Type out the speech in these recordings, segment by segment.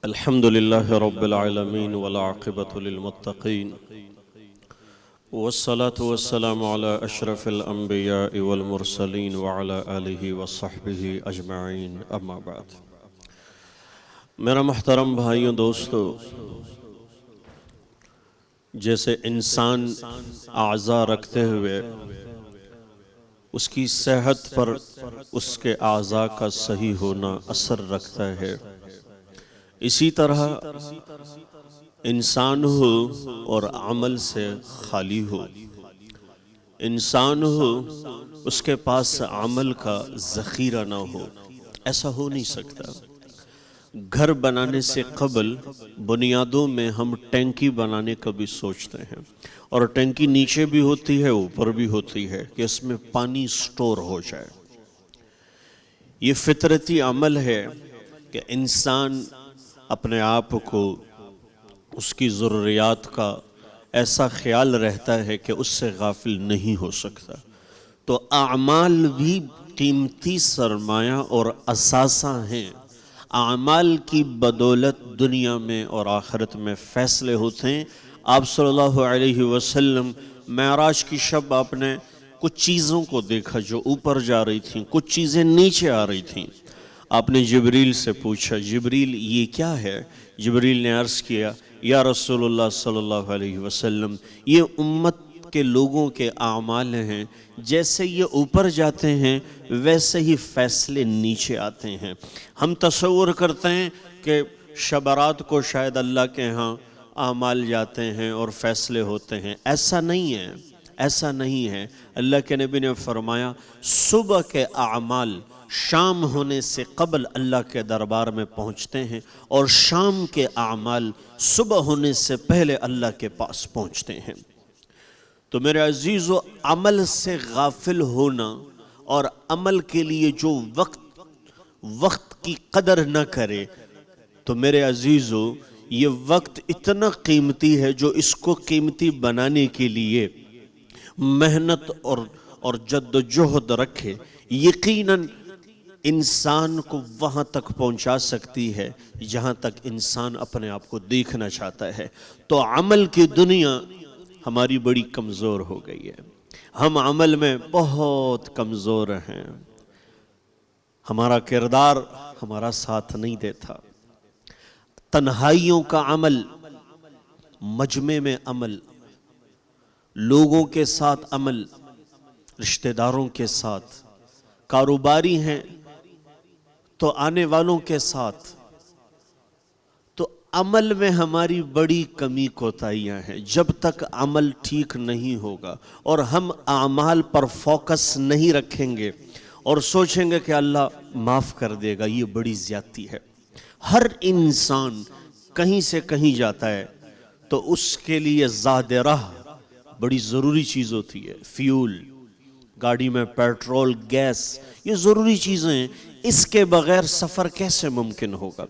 الحمد لله رب العالمين والعاقبة للمتقين والصلاة والسلام على أشرف الأنبياء والمرسلين وعلى آله وصحبه أجمعين أما بعد. میرا محترم بھائیوں دوستو، جیسے انسان اعضاء رکھتے ہوئے اس کی صحت پر اس کے اعضاء کا صحیح ہونا اثر رکھتا ہے، اسی طرح انسان ہو اور عمل سے خالی ہو، انسان ہو اس کے پاس عمل کا ذخیرہ نہ ہو، ایسا ہو نہیں سکتا۔ گھر بنانے سے قبل بنیادوں میں ہم ٹینکی بنانے کا بھی سوچتے ہیں، اور ٹینکی نیچے بھی ہوتی ہے اوپر بھی ہوتی ہے کہ اس میں پانی سٹور ہو جائے۔ یہ فطرتی عمل ہے کہ انسان اپنے آپ کو اس کی ضروریات کا ایسا خیال رہتا ہے کہ اس سے غافل نہیں ہو سکتا۔ تو اعمال بھی قیمتی سرمایہ اور اثاثہ ہیں، اعمال کی بدولت دنیا میں اور آخرت میں فیصلے ہوتے ہیں۔ آپ صلی اللہ علیہ وسلم معراج کی شب آپ نے کچھ چیزوں کو دیکھا جو اوپر جا رہی تھیں، کچھ چیزیں نیچے آ رہی تھیں۔ آپ نے جبریل سے پوچھا، جبریل یہ کیا ہے؟ جبریل نے عرض کیا، یا رسول اللہ صلی اللہ علیہ وسلم، یہ امت کے لوگوں کے اعمال ہیں، جیسے یہ اوپر جاتے ہیں ویسے ہی فیصلے نیچے آتے ہیں۔ ہم تصور کرتے ہیں کہ شبرات کو شاید اللہ کے ہاں اعمال جاتے ہیں اور فیصلے ہوتے ہیں، ایسا نہیں ہے، ایسا نہیں ہے۔ اللہ کے نبی نے فرمایا، صبح کے اعمال شام ہونے سے قبل اللہ کے دربار میں پہنچتے ہیں، اور شام کے اعمال صبح ہونے سے پہلے اللہ کے پاس پہنچتے ہیں۔ تو میرے عزیزو، عمل سے غافل ہونا اور عمل کے لیے جو وقت کی قدر نہ کرے، تو میرے عزیزو یہ وقت اتنا قیمتی ہے جو اس کو قیمتی بنانے کے لیے محنت اور جد و جہد رکھے، یقیناً انسان کو وہاں تک پہنچا سکتی ہے جہاں تک انسان اپنے آپ کو دیکھنا چاہتا ہے۔ تو عمل کی دنیا ہماری بڑی کمزور ہو گئی ہے، ہم عمل میں بہت کمزور ہیں، ہمارا کردار ہمارا ساتھ نہیں دیتا۔ تنہائیوں کا عمل، مجمع میں عمل، لوگوں کے ساتھ عمل، رشتہ داروں کے ساتھ، کاروباری ہیں تو آنے والوں کے ساتھ، تو عمل میں ہماری بڑی کمی کوتاہیاں ہیں۔ جب تک عمل ٹھیک نہیں ہوگا اور ہم اعمال پر فوکس نہیں رکھیں گے اور سوچیں گے کہ اللہ معاف کر دے گا، یہ بڑی زیادتی ہے۔ ہر انسان کہیں سے کہیں جاتا ہے تو اس کے لیے زاد راہ بڑی ضروری چیز ہوتی ہے۔ فیول، گاڑی میں پیٹرول، گیس، یہ ضروری چیزیں ہیں، اس کے بغیر سفر کیسے ممکن ہوگا؟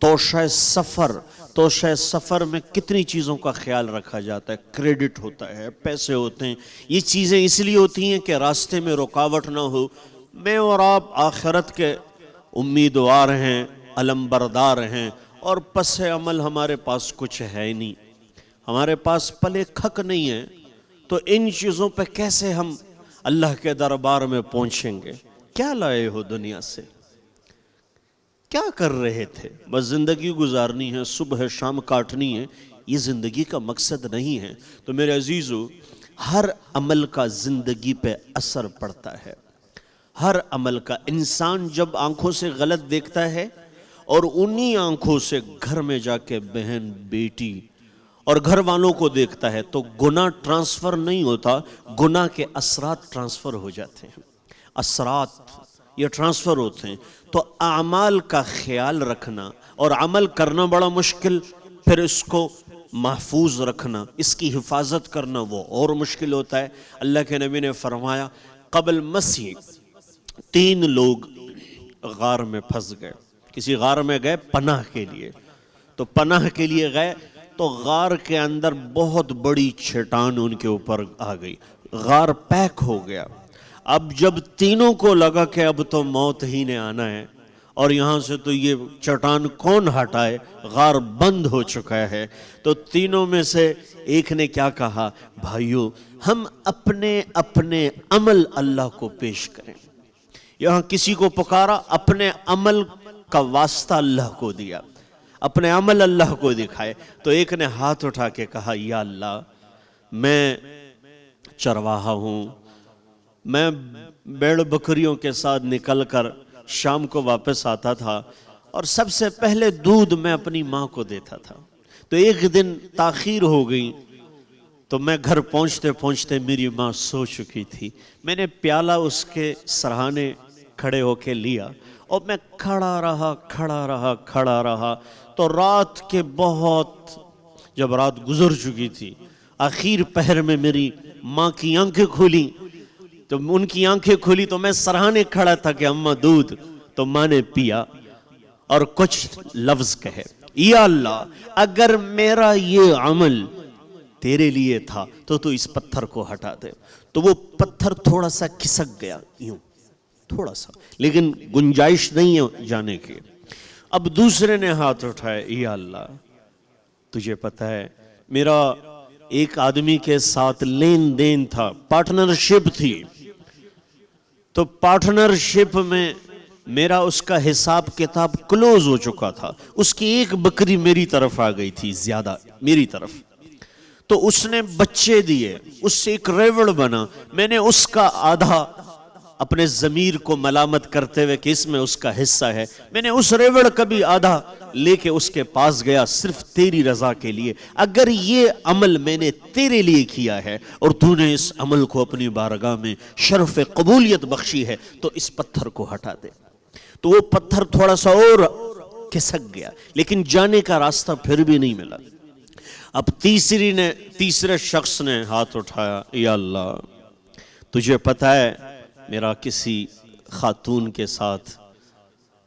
توشہ سفر میں کتنی چیزوں کا خیال رکھا جاتا ہے، کریڈٹ ہوتا ہے، پیسے ہوتے ہیں، یہ چیزیں اس لیے ہوتی ہیں کہ راستے میں رکاوٹ نہ ہو۔ میں اور آپ آخرت کے امیدوار ہیں، علم بردار ہیں، اور پس عمل ہمارے پاس کچھ ہے نہیں، ہمارے پاس پلے کھک نہیں ہے، تو ان چیزوں پہ کیسے ہم اللہ کے دربار میں پہنچیں گے؟ کیا لائے ہو دنیا سے؟ کیا کر رہے تھے؟ بس زندگی گزارنی ہے، صبح شام کاٹنی ہے، یہ زندگی کا مقصد نہیں ہے۔ تو میرے عزیزو، ہر عمل کا زندگی پہ اثر پڑتا ہے، ہر عمل کا۔ انسان جب آنکھوں سے غلط دیکھتا ہے اور انہی آنکھوں سے گھر میں جا کے بہن، بیٹی اور گھر والوں کو دیکھتا ہے، تو گناہ ٹرانسفر نہیں ہوتا، گناہ کے اثرات ٹرانسفر ہو جاتے ہیں، اثرات یہ ٹرانسفر ہوتے ہیں۔ تو اعمال کا خیال رکھنا اور عمل کرنا بڑا مشکل، پھر اس کو محفوظ رکھنا، اس کی حفاظت کرنا وہ اور مشکل ہوتا ہے۔ اللہ کے نبی نے فرمایا، قبل مسیح 3 لوگ غار میں پھنس گئے، کسی غار میں گئے پناہ کے لیے، تو پناہ کے لیے گئے تو غار کے اندر بہت بڑی چٹان ان کے اوپر آ گئی، غار پیک ہو گیا۔ اب جب تینوں کو لگا کہ اب تو موت ہی نے آنا ہے، اور یہاں سے تو یہ چٹان کون ہٹائے، غار بند ہو چکا ہے۔ تو تینوں میں سے ایک نے کیا کہا، بھائیو ہم اپنے اپنے عمل اللہ کو پیش کریں۔ یہاں کسی کو پکارا، اپنے عمل کا واسطہ اللہ کو دیا، اپنے عمل اللہ کو دکھائے۔ تو ایک نے ہاتھ اٹھا کے کہا، یا اللہ میں چرواہا ہوں، میں بیڑ بکریوں کے ساتھ نکل کر شام کو واپس آتا تھا اور سب سے پہلے دودھ میں اپنی ماں کو دیتا تھا۔ تو ایک دن تاخیر ہو گئی تو میں گھر پہنچتے پہنچتے میری ماں سو چکی تھی۔ میں نے پیالہ اس کے سرہانے کھڑے ہو کے لیا اور میں کھڑا رہا تو رات کے جب رات گزر چکی تھی، آخر پہر میں میری ماں کی آنکھیں کھلی۔ تو ان کی آنکھیں کھلی تو میں سرہانے کھڑا تھا کہ اماں دودھ، تو ماں نے پیا اور کچھ لفظ کہے، یا اللہ اگر میرا یہ عمل تیرے لیے تھا تو اس پتھر کو ہٹا دے۔ تو وہ پتھر تھوڑا سا کھسک گیا، یوں تھوڑا سا، لیکن گنجائش نہیں ہے جانے کی۔ اب دوسرے نے ہاتھ اٹھائے، یا اللہ تجھے پتہ ہے میرا ایک آدمی کے ساتھ لین دین تھا، پارٹنرشپ تھی، تو پارٹنرشپ میں میرا اس کا حساب کتاب کلوز ہو چکا تھا، اس کی ایک بکری میری طرف آ گئی تھی، زیادہ میری طرف، تو اس نے بچے دیے، اس سے ایک ریوڑ بنا، میں نے اس کا آدھا اپنے ضمیر کو ملامت کرتے ہوئے کہ اس میں اس کا حصہ ہے، میں نے اس ریوڑ کا بھی آدھا لے کے اس کے پاس گیا صرف تیری رضا کے لیے۔ اگر یہ عمل میں نے تیرے لیے کیا ہے اور تو نے اس عمل کو اپنی بارگاہ میں شرف قبولیت بخشی ہے تو اس پتھر کو ہٹا دے۔ تو وہ پتھر تھوڑا سا اور کھسک گیا، لیکن جانے کا راستہ پھر بھی نہیں ملا۔ اب تیسرے شخص نے ہاتھ اٹھایا، یا اللہ تجھے پتہ ہے میرا کسی خاتون کے ساتھ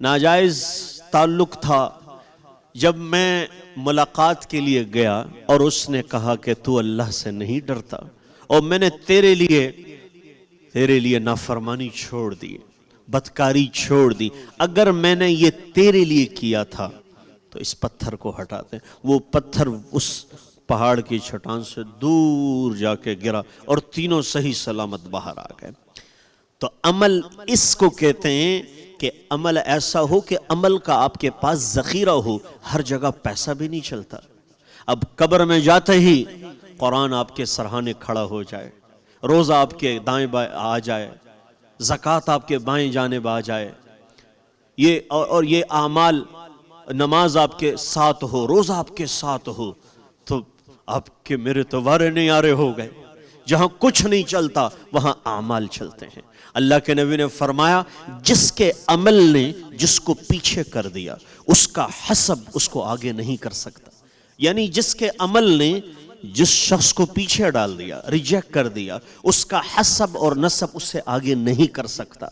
ناجائز تعلق تھا، جب میں ملاقات کے لیے گیا اور اس نے کہا کہ تو اللہ سے نہیں ڈرتا، اور میں نے تیرے لیے نافرمانی چھوڑ دی، بدکاری چھوڑ دی، اگر میں نے یہ تیرے لیے کیا تھا تو اس پتھر کو ہٹا دیں۔ وہ پتھر اس پہاڑ کی چٹان سے دور جا کے گرا اور تینوں صحیح سلامت باہر آ گئے۔ تو عمل اس کو کہتے ہیں کہ عمل ایسا ہو کہ عمل کا آپ کے پاس ذخیرہ ہو، ہر جگہ پیسہ بھی نہیں چلتا۔ اب قبر میں جاتے ہی قرآن آپ کے سرہانے کھڑا ہو جائے، روزہ آپ کے دائیں بائیں آ جائے، زکوٰۃ آپ کے بائیں جانب آ جائے، یہ اعمال، نماز آپ کے ساتھ ہو، روزہ آپ کے ساتھ ہو، تو آپ کے میرے تو وارے نہیں آرے ہو گئے۔ جہاں کچھ نہیں چلتا وہاں اعمال چلتے ہیں۔ اللہ کے نبی نے فرمایا، جس کے عمل نے جس کو پیچھے کر دیا اس کا حسب اس کو آگے نہیں کر سکتا، یعنی جس کے عمل نے جس شخص کو پیچھے ڈال دیا، ریجیکٹ کر دیا، اس کا حسب اور نسب اس سے آگے نہیں کر سکتا۔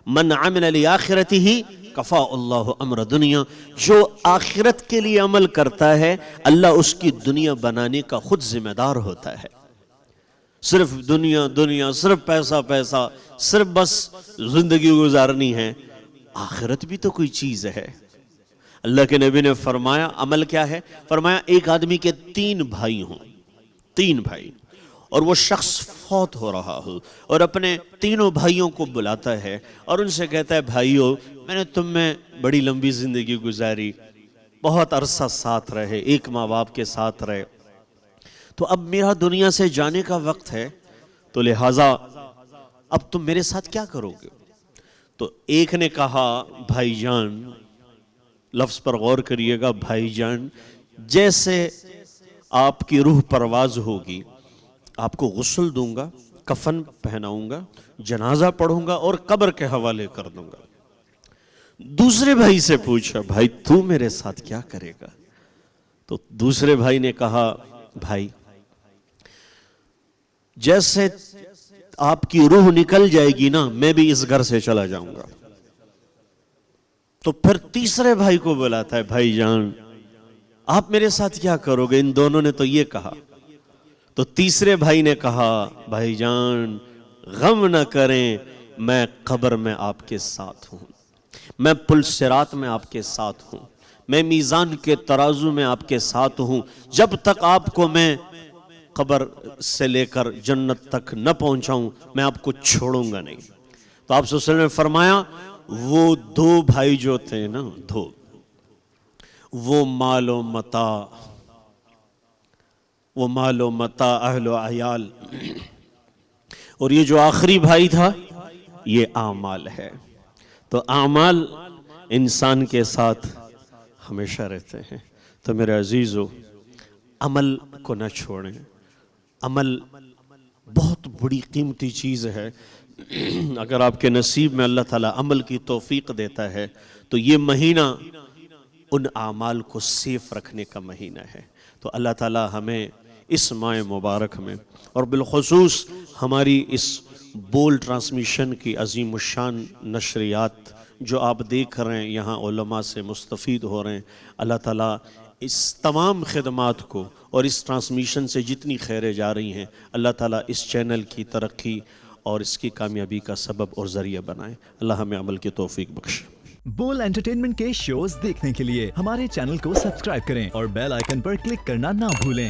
من عمل لآخرتہ کفا اللہ امر دنیا، جو آخرت کے لیے عمل کرتا ہے اللہ اس کی دنیا بنانے کا خود ذمہ دار ہوتا ہے۔ صرف دنیا، صرف پیسہ، صرف بس زندگی گزارنی ہے، آخرت بھی تو کوئی چیز ہے۔ اللہ کے نبی نے فرمایا عمل کیا ہے؟ فرمایا ایک آدمی کے 3 بھائی ہوں، 3 بھائی، اور وہ شخص فوت ہو رہا ہو اور اپنے تینوں بھائیوں کو بلاتا ہے اور ان سے کہتا ہے، بھائیو میں نے تم میں بڑی لمبی زندگی گزاری، بہت عرصہ ساتھ رہے، ایک ماں باپ کے ساتھ رہے، تو اب میرا دنیا سے جانے کا وقت ہے، تو لہٰذا اب تم میرے ساتھ کیا کرو گے؟ تو ایک نے کہا، بھائی جان، لفظ پر غور کریے گا، بھائی جان، جیسے آپ کی روح پرواز ہوگی آپ کو غسل دوں گا، کفن پہناؤں گا، جنازہ پڑھوں گا اور قبر کے حوالے کر دوں گا۔ دوسرے بھائی سے پوچھا، بھائی تو میرے ساتھ کیا کرے گا؟ تو دوسرے بھائی نے کہا، بھائی جیسے آپ کی روح نکل جائے گی نا، میں بھی اس گھر سے چلا جاؤں گا۔ تو پھر تیسرے بھائی کو بلاتا ہے، بھائی جان آپ میرے ساتھ کیا کرو گے؟ ان دونوں نے تو یہ کہا۔ تو تیسرے بھائی نے کہا، بھائی جان غم نہ کریں، میں قبر میں آپ کے ساتھ ہوں۔ میں پل صراط میں آپ کے ساتھ ہوں، میں میزان کے ترازو میں آپ کے ساتھ ہوں، جب تک آپ کو میں قبر سے لے کر جنت تک نہ پہنچاؤں میں آپ کو چھوڑوں گا نہیں۔ تو آپ صلی اللہ علیہ وسلم نے فرمایا وہ دو بھائی جو تھے نا، وہ مال و متاع اہل و عیال، اور یہ جو آخری بھائی تھا یہ اعمال ہے۔ تو اعمال انسان کے ساتھ ہمیشہ رہتے ہیں۔ تو میرے عزیزو، عمل کو نہ چھوڑیں۔ عمل بہت بڑی قیمتی چیز ہے۔ اگر آپ کے نصیب میں اللہ تعالیٰ عمل کی توفیق دیتا ہے تو یہ مہینہ ان اعمال کو سیف رکھنے کا مہینہ ہے۔ تو اللہ تعالیٰ ہمیں اس ماہ مبارک میں، اور بالخصوص ہماری اس بول ٹرانسمیشن کی عظیم الشان نشریات جو آپ دیکھ رہے ہیں، یہاں علماء سے مستفید ہو رہے ہیں، اللہ تعالیٰ اس تمام خدمات کو اور اس ٹرانسمیشن سے جتنی خیریں جا رہی ہیں، اللہ تعالیٰ اس چینل کی ترقی اور اس کی کامیابی کا سبب اور ذریعہ بنائے۔ اللہ ہمیں عمل کی توفیق بخشے۔ بول انٹرٹینمنٹ کے شوز دیکھنے کے لیے ہمارے چینل کو سبسکرائب کریں اور بیل آئیکن پر کلک کرنا نہ بھولیں۔